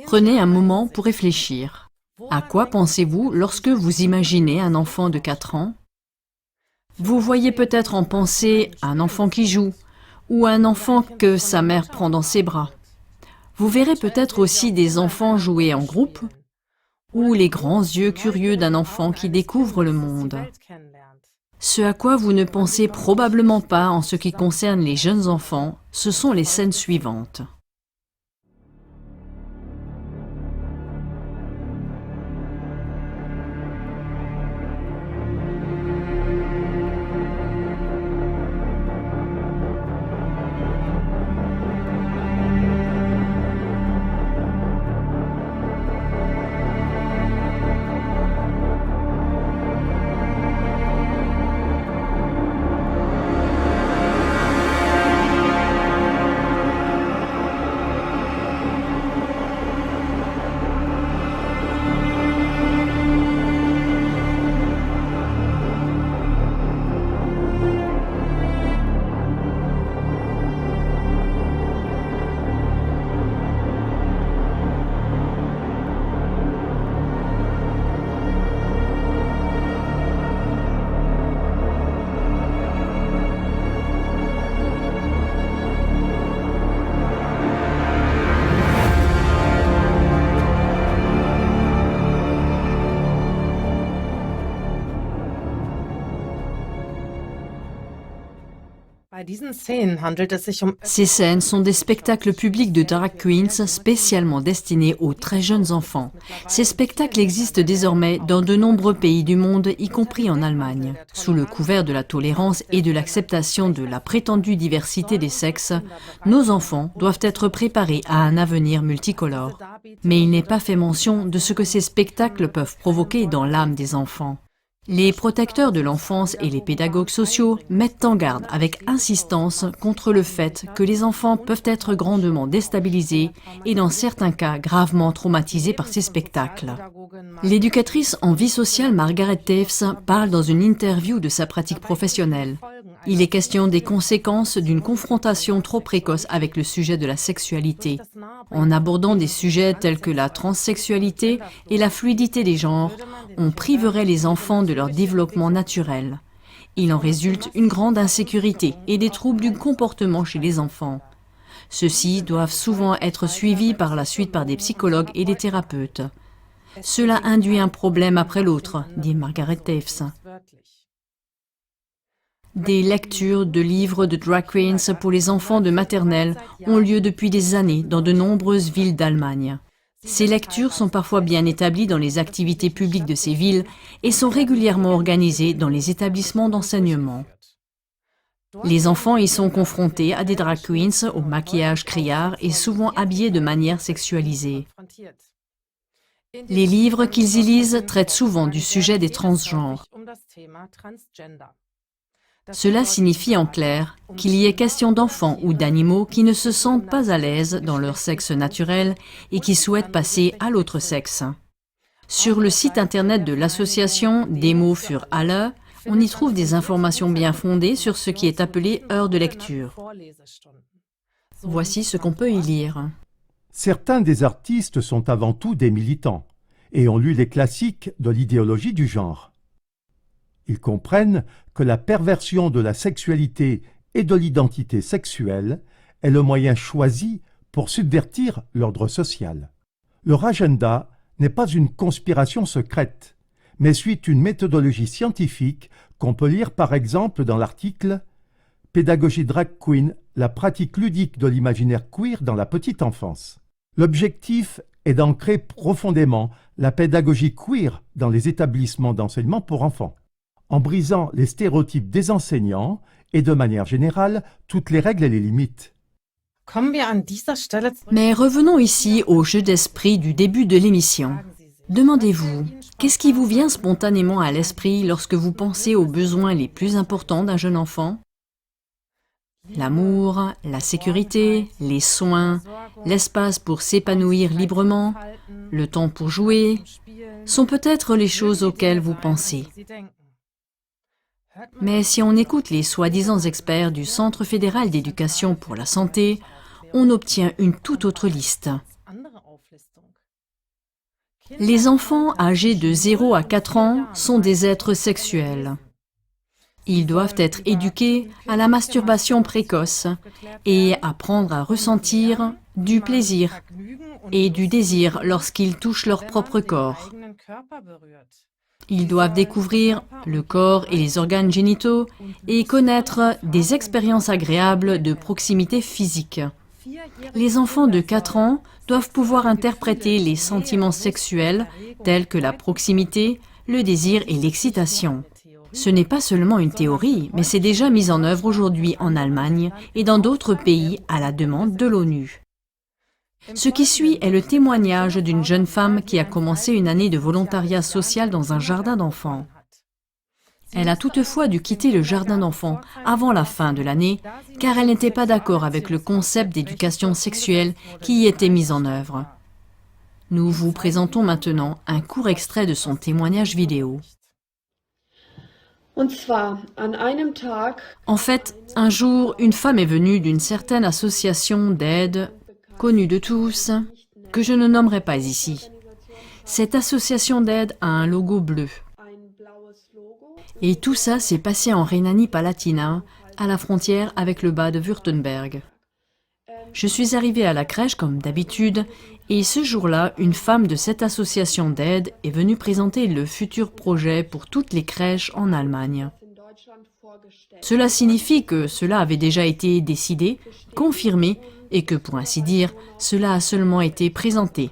Prenez un moment pour réfléchir. À quoi pensez-vous lorsque vous imaginez un enfant de 4 ans? Vous voyez peut-être en pensée un enfant qui joue, ou un enfant que sa mère prend dans ses bras. Vous verrez peut-être aussi des enfants jouer en groupe, ou les grands yeux curieux d'un enfant qui découvre le monde. Ce à quoi vous ne pensez probablement pas en ce qui concerne les jeunes enfants, ce sont les scènes suivantes. Ces scènes sont des spectacles publics de drag queens spécialement destinés aux très jeunes enfants. Ces spectacles existent désormais dans de nombreux pays du monde, y compris en Allemagne. Sous le couvert de la tolérance et de l'acceptation de la prétendue diversité des sexes, nos enfants doivent être préparés à un avenir multicolore. Mais il n'est pas fait mention de ce que ces spectacles peuvent provoquer dans l'âme des enfants. Les protecteurs de l'enfance et les pédagogues sociaux mettent en garde avec insistance contre le fait que les enfants peuvent être grandement déstabilisés et dans certains cas gravement traumatisés par ces spectacles. L'éducatrice en vie sociale Margaret Taves parle dans une interview de sa pratique professionnelle. Il est question des conséquences d'une confrontation trop précoce avec le sujet de la sexualité. En abordant des sujets tels que la transsexualité et la fluidité des genres, on priverait les enfants de leur développement naturel. Il en résulte une grande insécurité et des troubles du comportement chez les enfants. Ceux-ci doivent souvent être suivis par la suite par des psychologues et des thérapeutes. Cela induit un problème après l'autre, dit Margaret Taves. Des lectures de livres de drag queens pour les enfants de maternelle ont lieu depuis des années dans de nombreuses villes d'Allemagne. Ces lectures sont parfois bien établies dans les activités publiques de ces villes et sont régulièrement organisées dans les établissements d'enseignement. Les enfants y sont confrontés à des drag queens au maquillage criard et souvent habillés de manière sexualisée. Les livres qu'ils y lisent traitent souvent du sujet des transgenres. Cela signifie en clair qu'il y est question d'enfants ou d'animaux qui ne se sentent pas à l'aise dans leur sexe naturel et qui souhaitent passer à l'autre sexe. Sur le site internet de l'association Demo für alle, on y trouve des informations bien fondées sur ce qui est appelé heure de lecture. Voici ce qu'on peut y lire. Certains des artistes sont avant tout des militants et ont lu les classiques de l'idéologie du genre. Ils comprennent que la perversion de la sexualité et de l'identité sexuelle est le moyen choisi pour subvertir l'ordre social. Leur agenda n'est pas une conspiration secrète, mais suit une méthodologie scientifique qu'on peut lire par exemple dans l'article « Pédagogie drag queen, la pratique ludique de l'imaginaire queer dans la petite enfance ». L'objectif est d'ancrer profondément la pédagogie queer dans les établissements d'enseignement pour enfants, en brisant les stéréotypes des enseignants et de manière générale toutes les règles et les limites. Mais revenons ici au jeu d'esprit du début de l'émission. Demandez-vous, qu'est-ce qui vous vient spontanément à l'esprit lorsque vous pensez aux besoins les plus importants d'un jeune enfant? L'amour, la sécurité, les soins, l'espace pour s'épanouir librement, le temps pour jouer, sont peut-être les choses auxquelles vous pensez. Mais si on écoute les soi-disant experts du Centre fédéral d'éducation pour la santé, on obtient une toute autre liste. Les enfants âgés de 0 à 4 ans sont des êtres sexuels. Ils doivent être éduqués à la masturbation précoce et apprendre à ressentir du plaisir et du désir lorsqu'ils touchent leur propre corps. Ils doivent découvrir le corps et les organes génitaux et connaître des expériences agréables de proximité physique. Les enfants de 4 ans doivent pouvoir interpréter les sentiments sexuels tels que la proximité, le désir et l'excitation. Ce n'est pas seulement une théorie, mais c'est déjà mis en œuvre aujourd'hui en Allemagne et dans d'autres pays à la demande de l'ONU. Ce qui suit est le témoignage d'une jeune femme qui a commencé une année de volontariat social dans un jardin d'enfants. Elle a toutefois dû quitter le jardin d'enfants avant la fin de l'année, car elle n'était pas d'accord avec le concept d'éducation sexuelle qui y était mis en œuvre. Nous vous présentons maintenant un court extrait de son témoignage vidéo. En fait, un jour, une femme est venue d'une certaine association d'aide, connue de tous, que je ne nommerai pas ici. Cette association d'aide a un logo bleu. Et tout ça s'est passé en Rhénanie-Palatinat, à la frontière avec le Bade-Wurtemberg. Je suis arrivée à la crèche comme d'habitude, et ce jour-là, une femme de cette association d'aide est venue présenter le futur projet pour toutes les crèches en Allemagne. Cela signifie que cela avait déjà été décidé, confirmé, et que, pour ainsi dire, cela a seulement été présenté.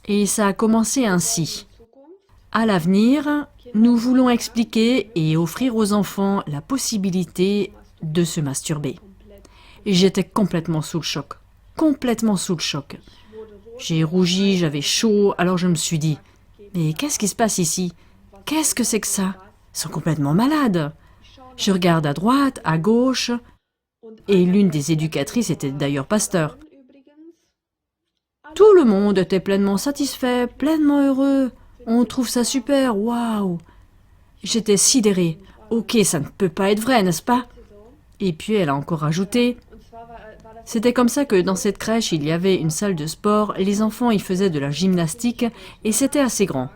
Et ça a commencé ainsi. À l'avenir, nous voulons expliquer et offrir aux enfants la possibilité de se masturber. J'étais complètement sous le choc. Complètement sous le choc. J'ai rougi, j'avais chaud, alors je me suis dit « Mais qu'est-ce qui se passe ici? Qu'est-ce que c'est que ça? Ils sont complètement malades !» Je regarde à droite, à gauche, et l'une des éducatrices était d'ailleurs pasteur. Tout le monde était pleinement satisfait, pleinement heureux. On trouve ça super, waouh! J'étais sidérée. Ok, ça ne peut pas être vrai, n'est-ce pas? Et puis elle a encore ajouté. C'était comme ça que dans cette crèche, il y avait une salle de sport, les enfants y faisaient de la gymnastique et c'était assez grand.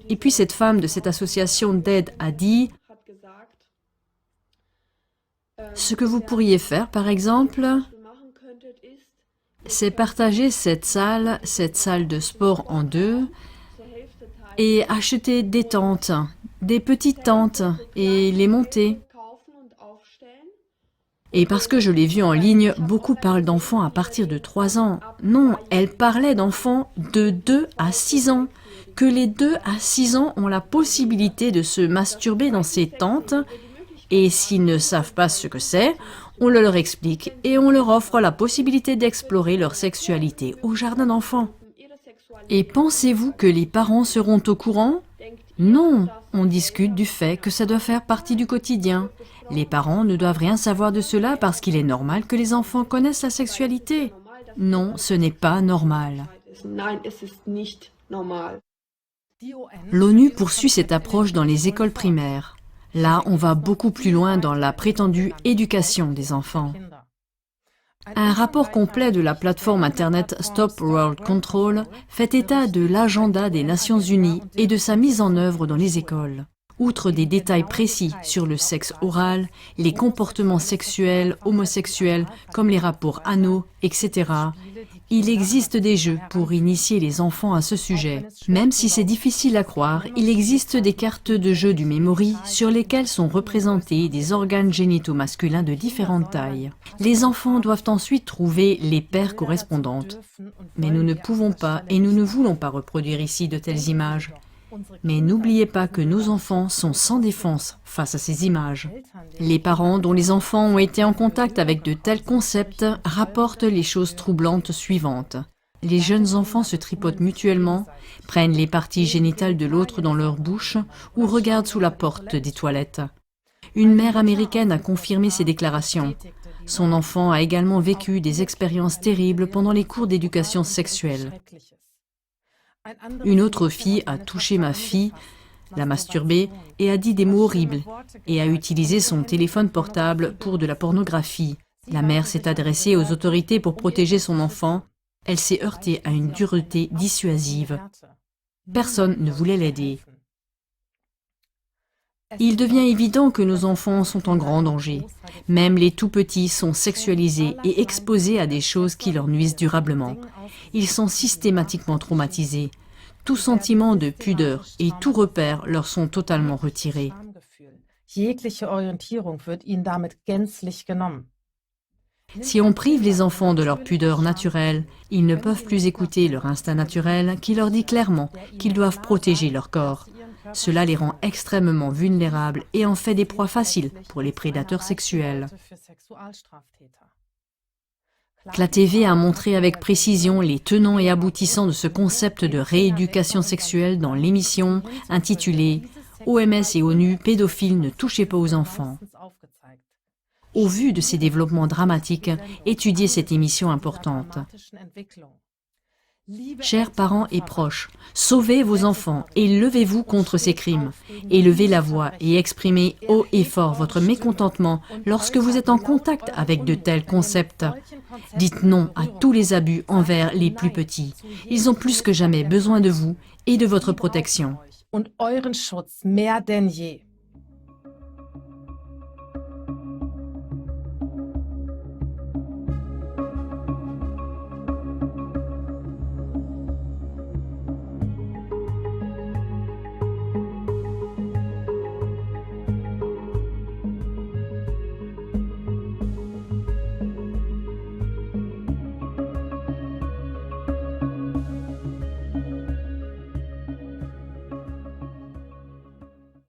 Et puis cette femme de cette association d'aide a dit « Ce que vous pourriez faire, par exemple, c'est partager cette salle de sport en deux et acheter des tentes, des petites tentes et les monter. » Et parce que je l'ai vu en ligne, beaucoup parlent d'enfants à partir de 3 ans. Non, elle parlait d'enfants de 2 à 6 ans. Que les 2 à 6 ans ont la possibilité de se masturber dans ces tentes. Et s'ils ne savent pas ce que c'est, on le leur explique et on leur offre la possibilité d'explorer leur sexualité au jardin d'enfants. Et pensez-vous que les parents seront au courant? Non, on discute du fait que ça doit faire partie du quotidien. Les parents ne doivent rien savoir de cela parce qu'il est normal que les enfants connaissent la sexualité. Non, ce n'est pas normal. L'ONU poursuit cette approche dans les écoles primaires. Là, on va beaucoup plus loin dans la prétendue éducation des enfants. Un rapport complet de la plateforme Internet Stop World Control fait état de l'agenda des Nations Unies et de sa mise en œuvre dans les écoles. Outre des détails précis sur le sexe oral, les comportements sexuels, homosexuels, comme les rapports anaux, etc., il existe des jeux pour initier les enfants à ce sujet. Même si c'est difficile à croire, il existe des cartes de jeu du Memory sur lesquelles sont représentés des organes génitaux masculins de différentes tailles. Les enfants doivent ensuite trouver les paires correspondantes. Mais nous ne pouvons pas et nous ne voulons pas reproduire ici de telles images. Mais n'oubliez pas que nos enfants sont sans défense face à ces images. Les parents dont les enfants ont été en contact avec de tels concepts rapportent les choses troublantes suivantes. Les jeunes enfants se tripotent mutuellement, prennent les parties génitales de l'autre dans leur bouche ou regardent sous la porte des toilettes. Une mère américaine a confirmé ces déclarations. Son enfant a également vécu des expériences terribles pendant les cours d'éducation sexuelle. Une autre fille a touché ma fille, l'a masturbée et a dit des mots horribles, et a utilisé son téléphone portable pour de la pornographie. La mère s'est adressée aux autorités pour protéger son enfant. Elle s'est heurtée à une dureté dissuasive. Personne ne voulait l'aider. Il devient évident que nos enfants sont en grand danger. Même les tout-petits sont sexualisés et exposés à des choses qui leur nuisent durablement. Ils sont systématiquement traumatisés. Tout sentiment de pudeur et tout repère leur sont totalement retirés. Jegliche Orientierung wird ihnen damit gänzlich genommen. Si on prive les enfants de leur pudeur naturelle, ils ne peuvent plus écouter leur instinct naturel qui leur dit clairement qu'ils doivent protéger leur corps. Cela les rend extrêmement vulnérables et en fait des proies faciles pour les prédateurs sexuels. La TV a montré avec précision les tenants et aboutissants de ce concept de rééducation sexuelle dans l'émission intitulée « OMS et ONU, pédophiles, ne touchez pas aux enfants ». Au vu de ces développements dramatiques, étudiez cette émission importante. Chers parents et proches, sauvez vos enfants et levez-vous contre ces crimes. Élevez la voix et exprimez haut et fort votre mécontentement lorsque vous êtes en contact avec de tels concepts. Dites non à tous les abus envers les plus petits. Ils ont plus que jamais besoin de vous et de votre protection. Und euren Schutz mehr denn je.